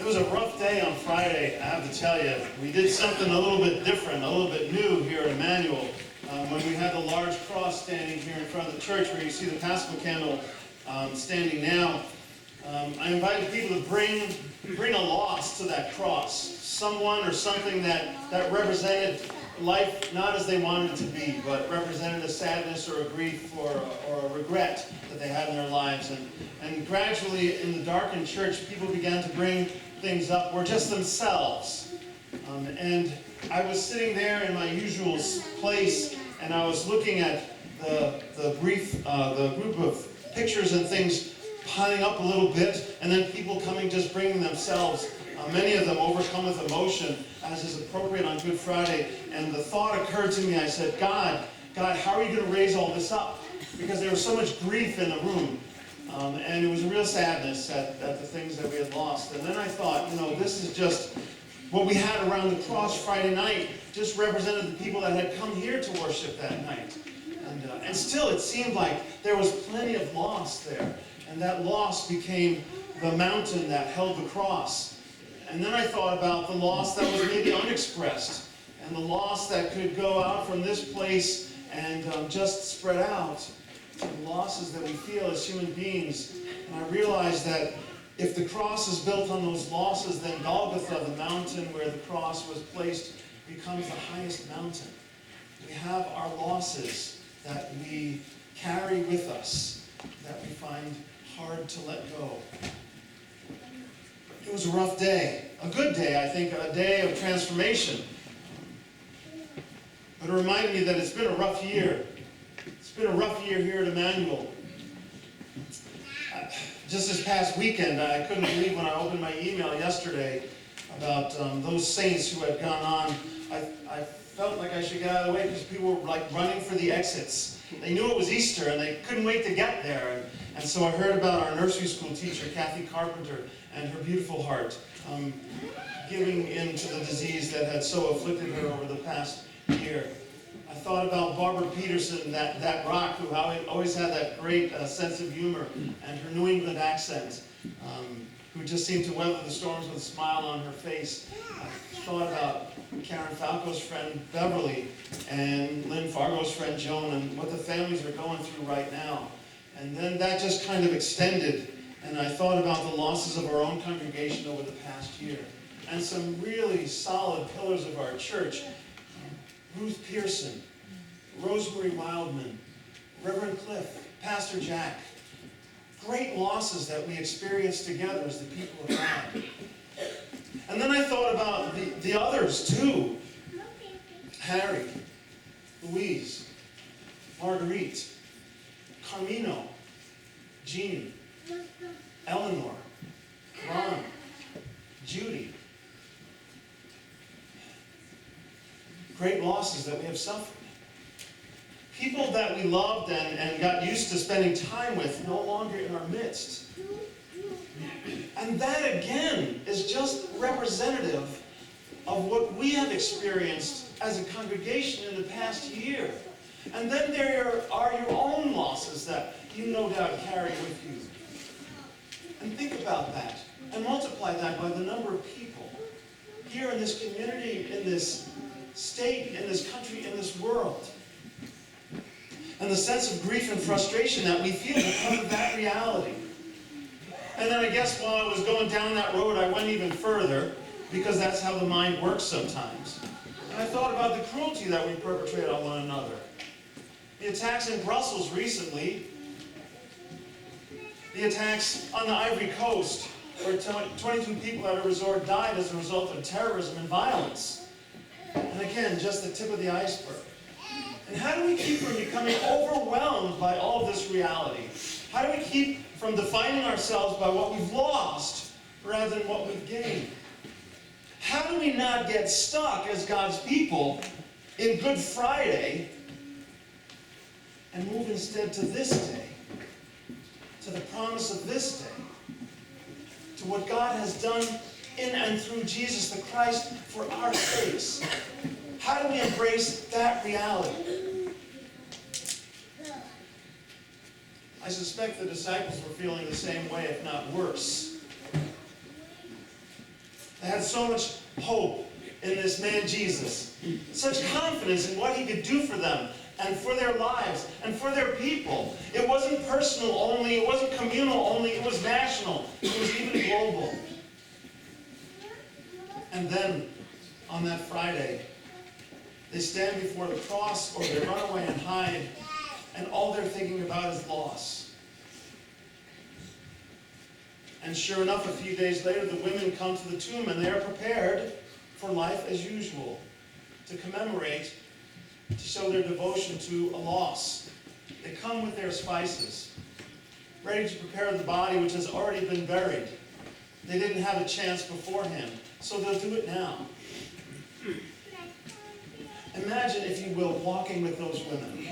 It was a rough day on Friday, I have to tell you. We did something a little bit different, a little bit new here at Emmanuel. When we had the large cross standing here in front of the church where you see the Paschal candle standing now, I invited people to bring a loss to that cross. Someone or something that represented life not as they wanted it to be, but represented a sadness or a grief or a regret that they had in their lives. And gradually in the darkened church, people began to bring things up, or just themselves. And I was sitting there in my usual place, and I was looking at the group of pictures and things piling up a little bit, and then people coming, just bringing themselves. Many of them overcome with emotion, as is appropriate on Good Friday. And the thought occurred to me, I said, God, how are you going to raise all this up? Because there was so much grief in the room. And it was a real sadness at the things that we had lost. And then I thought, this is just what we had around the cross Friday night, just represented the people that had come here to worship that night. And still it seemed like there was plenty of loss there. And that loss became the mountain that held the cross. And then I thought about the loss that was maybe unexpressed, and the loss that could go out from this place and just spread out to the losses that we feel as human beings. And I realized that if the cross is built on those losses, then Golgotha, the mountain where the cross was placed, becomes the highest mountain. We have our losses that we carry with us, that we find hard to let go. It was a rough day, a good day, I think, a day of transformation. But it reminded me that it's been a rough year. It's been a rough year here at Emmanuel. Just this past weekend, I couldn't believe when I opened my email yesterday about those saints who had gone on. I felt like I should get out of the way because people were like running for the exits. They knew it was Easter and they couldn't wait to get there. And so I heard about our nursery school teacher, Kathy Carpenter, and her beautiful heart giving in to the disease that had so afflicted her over the past year. I thought about Barbara Peterson, that rock, who always had that great sense of humor, and her New England accent, who just seemed to weather the storms with a smile on her face. I thought about Karen Falco's friend Beverly and Lynn Fargo's friend Joan, and what the families are going through right now. And then that just kind of extended, and I thought about the losses of our own congregation over the past year. And some really solid pillars of our church. Ruth Pearson, Rosemary Wildman, Reverend Cliff, Pastor Jack. Great losses that we experienced together as the people of God. And then I thought about the others too. Harry, Louise, Marguerite, Carmino, Jeannie, Eleanor, Ron, Judy. Great losses that we have suffered. People that we loved and got used to spending time with no longer in our midst. And that again is just representative of what we have experienced as a congregation in the past year. And then there are your own losses that you no doubt carry with you. And think about that, and multiply that by the number of people here in this community, in this state, in this country, in this world. And the sense of grief and frustration that we feel because of that reality. And then I guess while I was going down that road, I went even further, because that's how the mind works sometimes. And I thought about the cruelty that we perpetrate on one another. The attacks in Brussels recently, the attacks on the Ivory Coast, where 22 people at a resort died as a result of terrorism and violence. And again, just the tip of the iceberg. And how do we keep from becoming overwhelmed by all this reality? How do we keep from defining ourselves by what we've lost rather than what we've gained? How do we not get stuck as God's people in Good Friday and move instead to this day, to the promise of this day, to what God has done in and through Jesus the Christ for our sakes? How do we embrace that reality? I suspect the disciples were feeling the same way, if not worse. They had so much hope in this man Jesus. Such confidence in what he could do for them and for their lives and for their people. It wasn't personal only, it wasn't communal only, it was national. It was even global. And then, on that Friday, they stand before the cross, or they run away and hide, and all they're thinking about is loss. And sure enough, a few days later, the women come to the tomb, and they are prepared for life as usual, to commemorate, to show their devotion to a loss. They come with their spices, ready to prepare the body which has already been buried. They didn't have a chance beforehand, so they'll do it now. Imagine, if you will, walking with those women.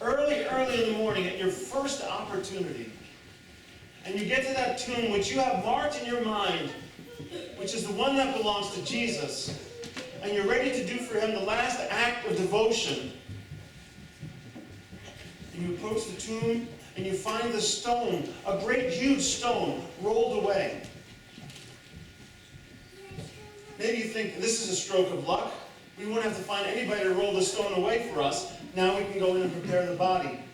Early in the morning, at your first opportunity. And you get to that tomb which you have marked in your mind, which is the one that belongs to Jesus. And you're ready to do for him the last act of devotion. And you approach the tomb, and you find the stone, a great huge stone, rolled away. Maybe you think, this is a stroke of luck. We won't have to find anybody to roll the stone away for us. Now we can go in and prepare the body.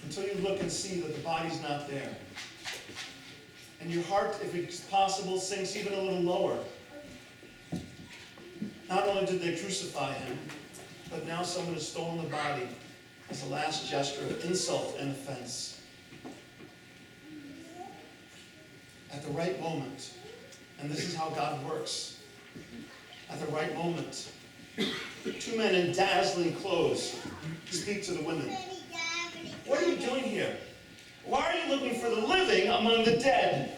Until you look and see that the body's not there. And your heart, if it's possible, sinks even a little lower. Not only did they crucify him, but now someone has stolen the body as a last gesture of insult and offense. At the right moment, and this is how God works, at the right moment, two men in dazzling clothes speak to the women. What are you doing here? Why are you looking for the living among the dead?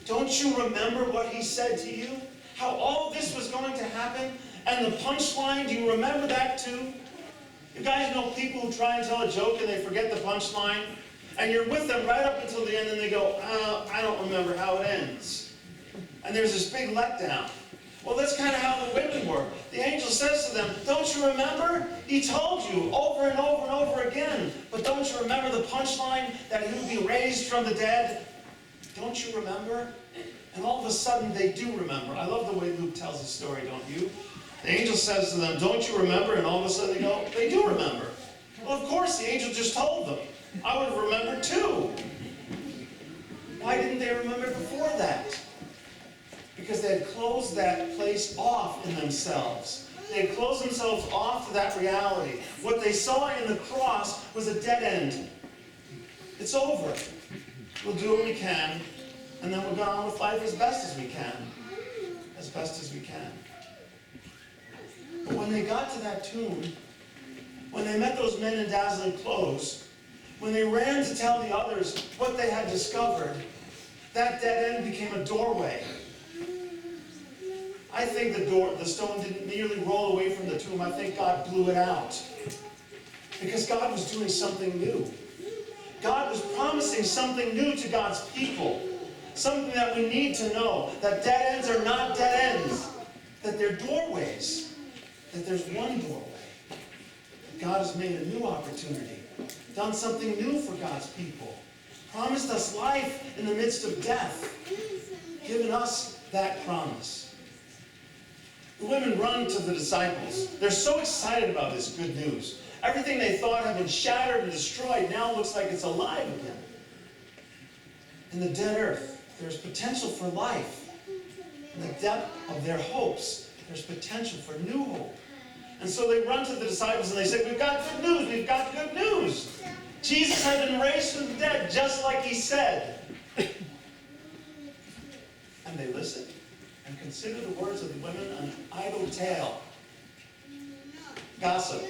Don't you remember what he said to you? How all this was going to happen? And the punchline, do you remember that too? You guys know people who try and tell a joke and they forget the punchline? And you're with them right up until the end and they go, I don't remember how it ends. And there's this big letdown. Well, that's kind of how the women were. The angel says to them, don't you remember? He told you over and over and over again. But don't you remember the punchline that he would be raised from the dead? Don't you remember? And all of a sudden they do remember. I love the way Luke tells the story, don't you? The angel says to them, don't you remember? And all of a sudden they go, they do remember. Well, of course, the angel just told them. I would have remembered too. Why didn't they remember before that? Because they had closed that place off in themselves. They had closed themselves off to that reality. What they saw in the cross was a dead end. It's over. We'll do what we can, and then we'll go on with life as best as we can. As best as we can. But when they got to that tomb, when they met those men in dazzling clothes, when they ran to tell the others what they had discovered, that dead end became a doorway. I think the stone didn't merely roll away from the tomb. I think God blew it out. Because God was doing something new. God was promising something new to God's people. Something that we need to know. That dead ends are not dead ends. That they're doorways. That there's one doorway. God has made a new opportunity. Done something new for God's people. Promised us life in the midst of death. Given us that promise. The women run to the disciples. They're so excited about this good news. Everything they thought had been shattered and destroyed now looks like it's alive again. In the dead earth, there's potential for life. In the depth of their hopes, there's potential for new hope. And so they run to the disciples and they say, we've got good news, we've got good news. Jesus had been raised from the dead just like he said. And they listen. And consider the words of the women an idle tale. Gossip.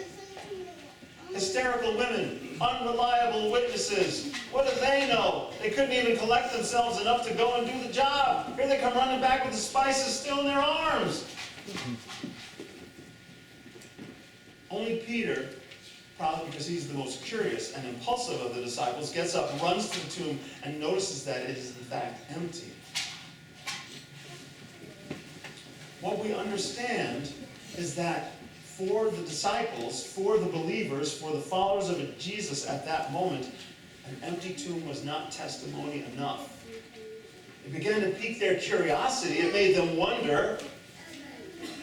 Hysterical women. Unreliable witnesses. What do they know? They couldn't even collect themselves enough to go and do the job. Here they come running back with the spices still in their arms. Only Peter, probably because he's the most curious and impulsive of the disciples, gets up, runs to the tomb, and notices that it is in fact empty. What we understand is that for the disciples, for the believers, for the followers of Jesus at that moment, an empty tomb was not testimony enough. It began to pique their curiosity. It made them wonder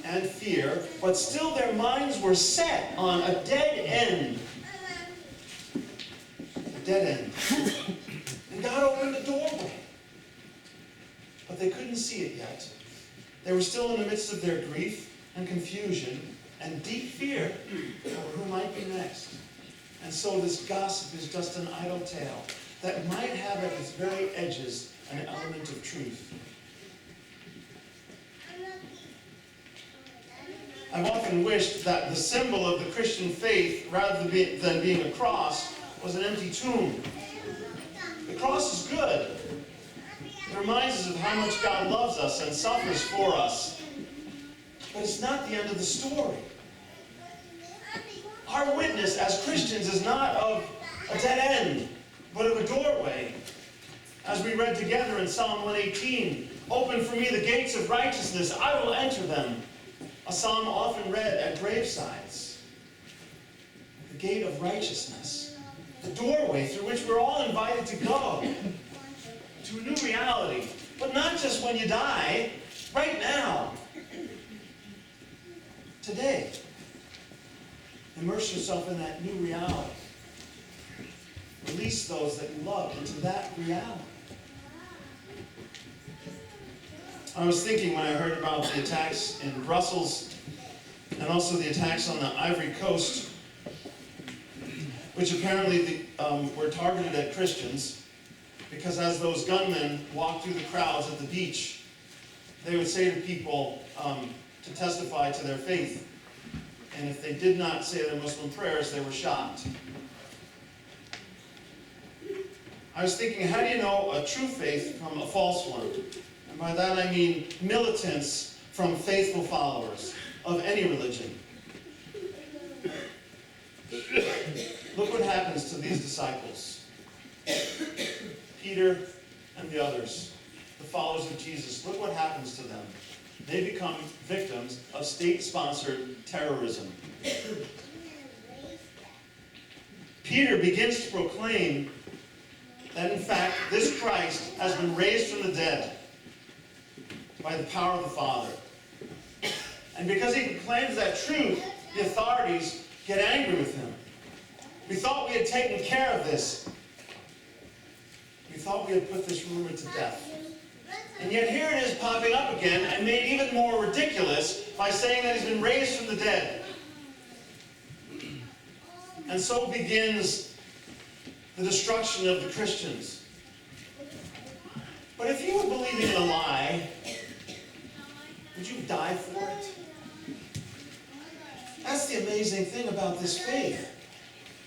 and fear, but still their minds were set on a dead end. A dead end. And God opened the doorway. But they couldn't see it yet. They were still in the midst of their grief and confusion and deep fear of who might be next. And so this gossip is just an idle tale that might have at its very edges an element of truth. I've often wished that the symbol of the Christian faith, rather than being a cross, was an empty tomb. The cross is good. It reminds us of how much God loves us and suffers for us. But it's not the end of the story. Our witness as Christians is not of a dead end, but of a doorway. As we read together in Psalm 118, "Open for me the gates of righteousness, I will enter them." A psalm often read at gravesides. The gate of righteousness. The doorway through which we're all invited to go. To a new reality. But not just when you die. Right now. Today. Immerse yourself in that new reality. Release those that you love into that reality. I was thinking when I heard about the attacks in Brussels and also the attacks on the Ivory Coast, which apparently were targeted at Christians, because as those gunmen walked through the crowds at the beach, they would say to people to testify to their faith. And if they did not say their Muslim prayers, they were shot. I was thinking, how do you know a true faith from a false one? And by that I mean militants from faithful followers of any religion. Look what happens to these disciples. Peter and the others, the followers of Jesus. Look what happens to them. They become victims of state-sponsored terrorism. Peter begins to proclaim that in fact this Christ has been raised from the dead by the power of the Father. And because he proclaims that truth, the authorities get angry with him. We thought we had taken care of this. We thought we had put this rumor to death. And yet here it is popping up again and made even more ridiculous by saying that he's been raised from the dead. And so begins the destruction of the Christians. But if you were believing in a lie, would you die for it? That's the amazing thing about this faith.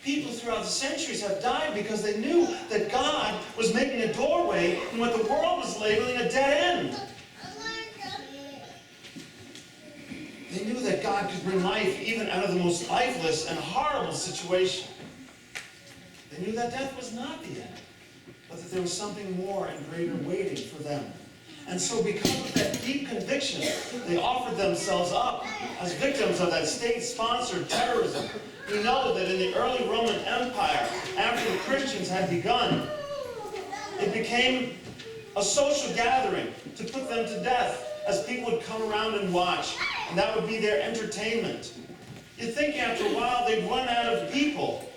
People throughout the centuries have died because they knew that God was making a doorway in what the world was labeling a dead end. They knew that God could bring life even out of the most lifeless and horrible situation. They knew that death was not the end, but that there was something more and greater waiting for them. And so because of that deep conviction, they offered themselves up as victims of that state-sponsored terrorism. We know that in the early Roman Empire, after the Christians had begun, it became a social gathering to put them to death as people would come around and watch, and that would be their entertainment. You'd think after a while they'd run out of people,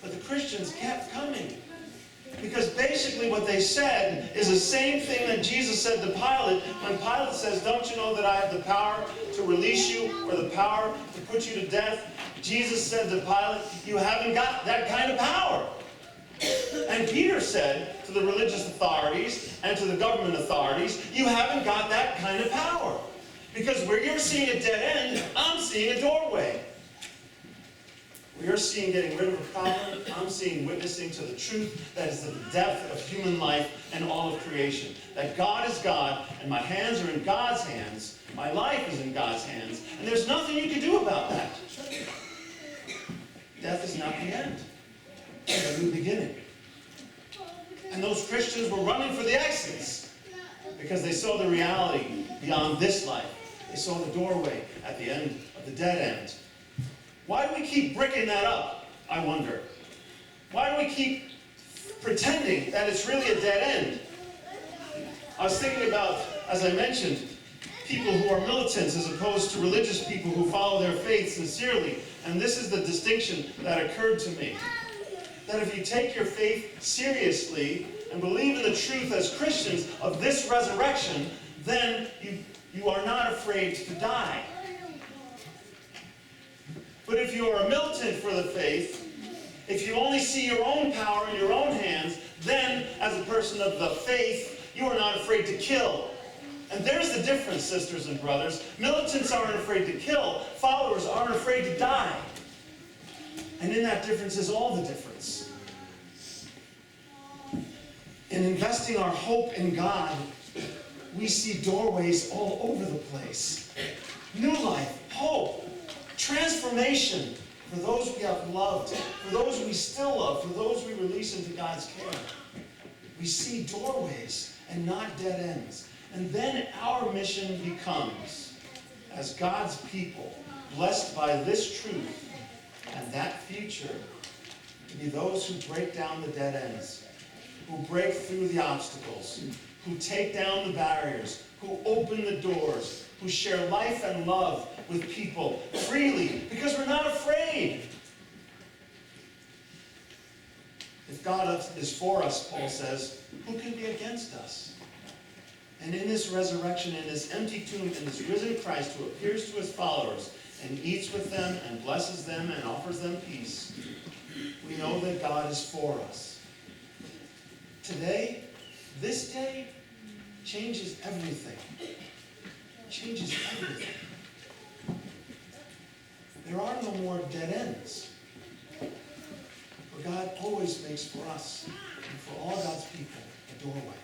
but the Christians kept coming. Because basically what they said is the same thing that Jesus said to Pilate when Pilate says, "Don't you know that I have the power to release you or the power to put you to death?" Jesus said to Pilate, "You haven't got that kind of power." And Peter said to the religious authorities and to the government authorities, "You haven't got that kind of power. Because where you're seeing a dead end, I'm seeing a doorway. Where you're seeing getting rid of a problem, I'm seeing witnessing to the truth that is the depth of human life and all of creation. That God is God, and my hands are in God's hands, my life is in God's hands, and there's nothing you can do about that. Death is not the end. It's a new beginning." And those Christians were running for the exits because they saw the reality beyond this life. They saw the doorway at the end of the dead end. Why do we keep bricking that up, I wonder? Why do we keep pretending that it's really a dead end? I was thinking about, as I mentioned, people who are militants as opposed to religious people who follow their faith sincerely. And this is the distinction that occurred to me. That if you take your faith seriously and believe in the truth as Christians of this resurrection, then you are not afraid to die. But if you are a militant for the faith, if you only see your own power in your own hands, then as a person of the faith, you are not afraid to kill. And there's the difference, sisters and brothers. Militants aren't afraid to kill. Followers aren't afraid to die. And in that difference is all the difference. In investing our hope in God, we see doorways all over the place. New life, hope, transformation for those we have loved, for those we still love, for those we release into God's care. We see doorways and not dead ends. And then our mission becomes, as God's people, blessed by this truth and that future, to be those who break down the dead ends, who break through the obstacles, who take down the barriers, who open the doors, who share life and love with people freely, because we're not afraid. If God is for us, Paul says, who can be against us? And in this resurrection, in this empty tomb, in this risen Christ who appears to his followers and eats with them and blesses them and offers them peace, we know that God is for us. Today, this day, changes everything. Changes everything. There are no more dead ends. For God always makes for us and for all God's people a doorway.